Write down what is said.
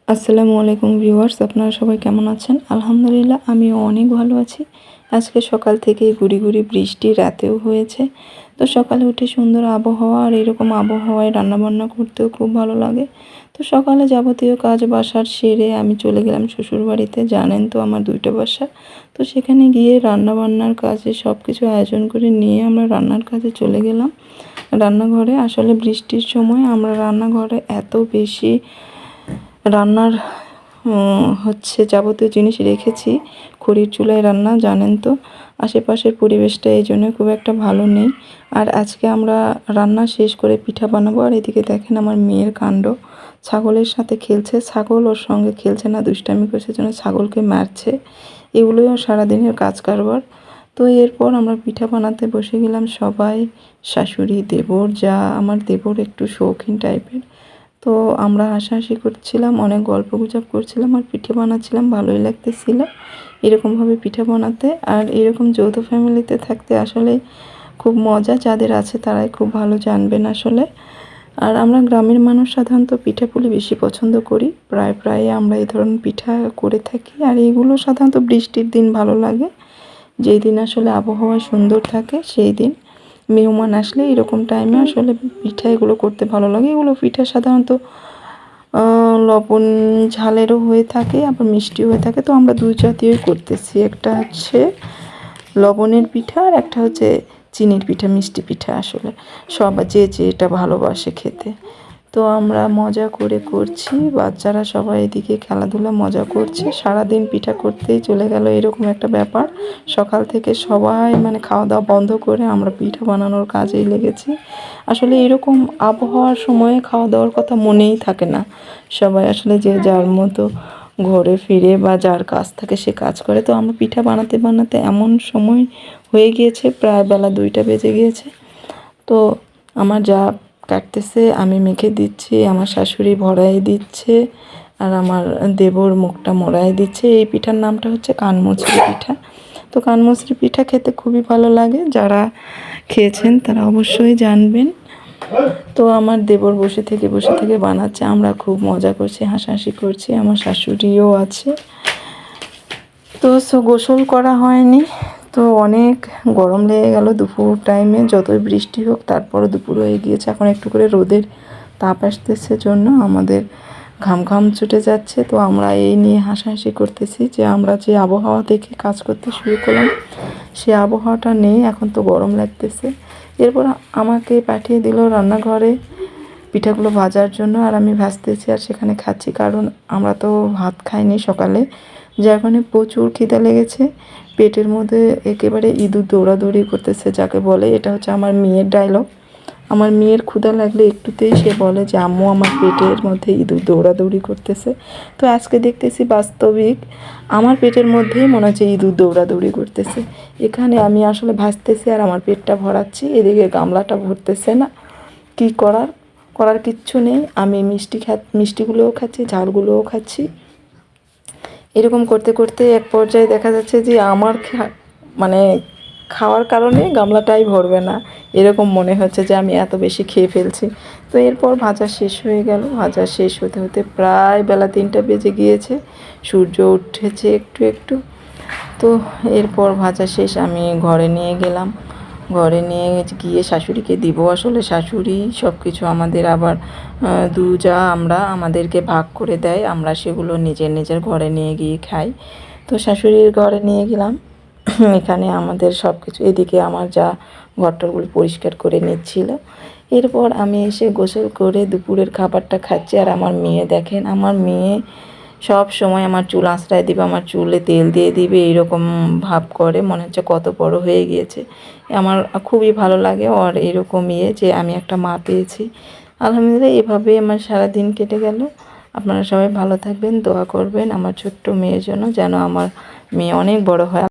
আসসালামু আলাইকুম ভিউয়ার্স, আপনারা সবাই কেমন আছেন? আলহামদুলিল্লাহ আমিও অনেক ভালো আছি। আজকে সকাল থেকেই গুড়ি গুড়ি বৃষ্টি, রাতেও হয়েছে। তো সকালে উঠে সুন্দর আবহাওয়া, আর এরকম আবহাওয়ায় রান্নাবান্না করতেও খুব ভালো লাগে। তো সকালে যাবতীয় কাজ বাসার সেরে আমি চলে গেলাম শ্বশুরবাড়িতে। জানেন তো আমার 2টা বাসা। তো সেখানে গিয়ে রান্নাবান্নার কাজে সব কিছু আয়োজন করে নিয়ে আমরা রান্নার কাজে চলে গেলাম। রান্নাঘরে আসলে বৃষ্টির সময় আমরা রান্নাঘরে এত বেশি রান্নার যাবতীয় জিনিস রেখেছি। খড়ির চুলায় রান্না, জানেন তো আশেপাশের পরিবেশটা এই জন্য খুব একটা ভালো নেই। আর আজকে আমরা রান্না শেষ করে পিঠা বানাবো। আর এদিকে দেখেন আমার মেয়ের কাণ্ড, ছাগলের সাথে খেলছে। ছাগল ওর সঙ্গে খেলছে না, দুষ্টামি করছে, জন্য ছাগলকে মারছে। এগুলোই ওর সারাদিনের কাজ কারবার। তো এরপর আমরা পিঠা বানাতে বসে গেলাম সবাই, শাশুড়ি, দেবর, যা আমার দেবর একটু শৌখিন টাইপের। তো আমরা হাসাহাসি করছিলাম, অনেক গল্পগুজব করছিলাম আর পিঠে বানাচ্ছিলাম। ভালোই লাগতেছিল এরকমভাবে পিঠা বানাতে। আর এরকম যৌথ ফ্যামিলিতে থাকতে আসলে খুব মজা, যাদের আছে তারাই খুব ভালো জানবেন আসলে। আর আমরা গ্রামের মানুষ সাধারণত পিঠাপুলি বেশি পছন্দ করি, প্রায় আমরা এই ধরনের পিঠা করে থাকি। আর এইগুলো সাধারণত বৃষ্টির দিন ভালো লাগে, যেই দিন আসলে আবহাওয়া সুন্দর থাকে সেই দিন। মেহমান আসলে এরকম টাইমে আসলে পিঠা এগুলো করতে ভালো লাগে। এগুলো পিঠা সাধারণত লবণ ঝালেরও হয়ে থাকে, আবার মিষ্টিও হয়ে থাকে। তো আমরা দুই জাতীয়ই করতেছি, একটা হচ্ছে লবণের পিঠা আর একটা হচ্ছে চিনির পিঠা, মিষ্টি পিঠা। আসলে সব যে যেটা ভালোবাসে খেতে। তো আমরা মজা করে করছি, বাচ্চারা সবাই এদিকে খেলাধুলা মজা করছে। সারাদিন পিঠা করতেই চলে গেল, এরকম একটা ব্যাপার। সকাল থেকে সবাই খাওয়া দাওয়া বন্ধ করে আমরা পিঠা বানানোর কাজেই লেগেছি। আসলে এরকম আবহাওয়ার সময়ে খাওয়া দাওয়ার কথা মনেই থাকে না। সবাই আসলে যে যার মতো ঘরে ফিরে বা যার কাজ থাকে সে কাজ করে। তো আমরা পিঠা বানাতে বানাতে এমন সময় হয়ে গিয়েছে, প্রায় বেলা 2টা বেজে গিয়েছে। তো আমার যা কাটতেছে, আমি মেখে দিচ্ছি, আমার শাশুড়ি ভরাই দিচ্ছে, আর আমার দেবর মুখটা মোড়াই দিচ্ছে। এই পিঠার নামটা হচ্ছে কানমুচড়ি পিঠা। তো কানমুচড়ি পিঠা খেতে খুবই ভালো লাগে, যারা খেয়েছেন তারা অবশ্যই জানবেন। তো আমার দেবর বসে থেকে বানাচ্ছে, আমরা খুব মজা করছি, হাসাহাসি করছি, আমার শাশুড়িও আছে। তো গোসল করা হয়নি, তো অনেক গরম লেগে গেল দুপুর টাইমে। যতই বৃষ্টি হোক তারপরও দুপুর হয়ে গিয়েছে, এখন একটু করে রোদের তাপ আসতেছে জন্য আমাদের ঘাম ঘাম ছুটে যাচ্ছে। তো আমরা এই নিয়ে হাসাহাসি করতেছি যে আমরা যে আবহাওয়া দেখে কাজ করতে শুরু করলাম সে আবহাওয়াটা নেই, এখন তো গরম লাগতেছে। এরপর আমাকে পাঠিয়ে দিল রান্নাঘরে পিঠাগুলো ভাজার জন্য, আর আমি ভাজতেছি আর সেখানে খাচ্ছি, কারণ আমরা তো ভাত খাইনি সকালে, যার কারণে প্রচুর খিদে লেগেছে। পেটের মধ্যে একেবারে ইঁদুর দৌড়াদৌড়ি করতেছে যাকে বলে। এটা হচ্ছে আমার মেয়ের ডায়লগ। আমার মেয়ের ক্ষুধা লাগলে একটুতেই সে বলে যে আম্মু আমার পেটের মধ্যে ইঁদুর দৌড়াদৌড়ি করতেছে। তো আজকে দেখতেছি বাস্তবিক আমার পেটের মধ্যেই মনে হচ্ছে ইঁদুর দৌড়াদৌড়ি করতেছে। এখানে আমি আসলে ভাজতেছি আর আমার পেটটা ভরাচ্ছি, এদিকে গামলাটা ভরতেছে না। কী করার কিচ্ছু নেই। আমি মিষ্টিগুলোও খাচ্ছি, ঝালগুলোও খাচ্ছি। এরকম করতে করতে এক পর্যায়ে দেখা যাচ্ছে যে আমার খাওয়ার কারণে গামলাটাই ভরবে না, এরকম মনে হচ্ছে যে আমি এত বেশি খেয়ে ফেলছি। তো এরপর ভাজা শেষ হয়ে গেল। ভাজা শেষ হতে হতে প্রায় বেলা 3টা বেজে গিয়েছে, সূর্য উঠেছে একটু একটু। তো এরপর ভাজা শেষ, আমি ঘরে নিয়ে গেলাম। ঘরে নিয়ে গিয়ে শাশুড়িকে দিব। আসলে শাশুড়ি সব কিছু আমাদের আবার আমরা আমাদেরকে ভাগ করে দেয়, আমরা সেগুলো নিজের নিজের ঘরে নিয়ে গিয়ে খাই। তো শাশুড়ির ঘরে নিয়ে গেলাম। এখানে আমাদের সব কিছু, এদিকে আমার যা ঘরটরগুলো পরিষ্কার করে নিচ্ছিল। এরপর আমি এসে গোসল করে দুপুরের খাবারটা খাচ্ছি। আর আমার মেয়ে দেখেন, আমার মেয়ে সব সময় আমার চুল আঁচড়ায় দিবে, আমার চুলে তেল দিয়ে দিবে, এইরকম ভাব করে, মনে হচ্ছে কত বড় হয়ে গিয়েছে। আমার খুবই ভালো লাগে ওর এরকম যে আমি একটা মা পেয়েছি। আলহামদুলিল্লাহ এভাবে আমার সারাদিন কেটে গেল। আপনারা সবাই ভালো থাকবেন, দোয়া করবেন আমার ছোট্ট মেয়ের জন্য, যেন আমার মেয়ে অনেক বড় হয়।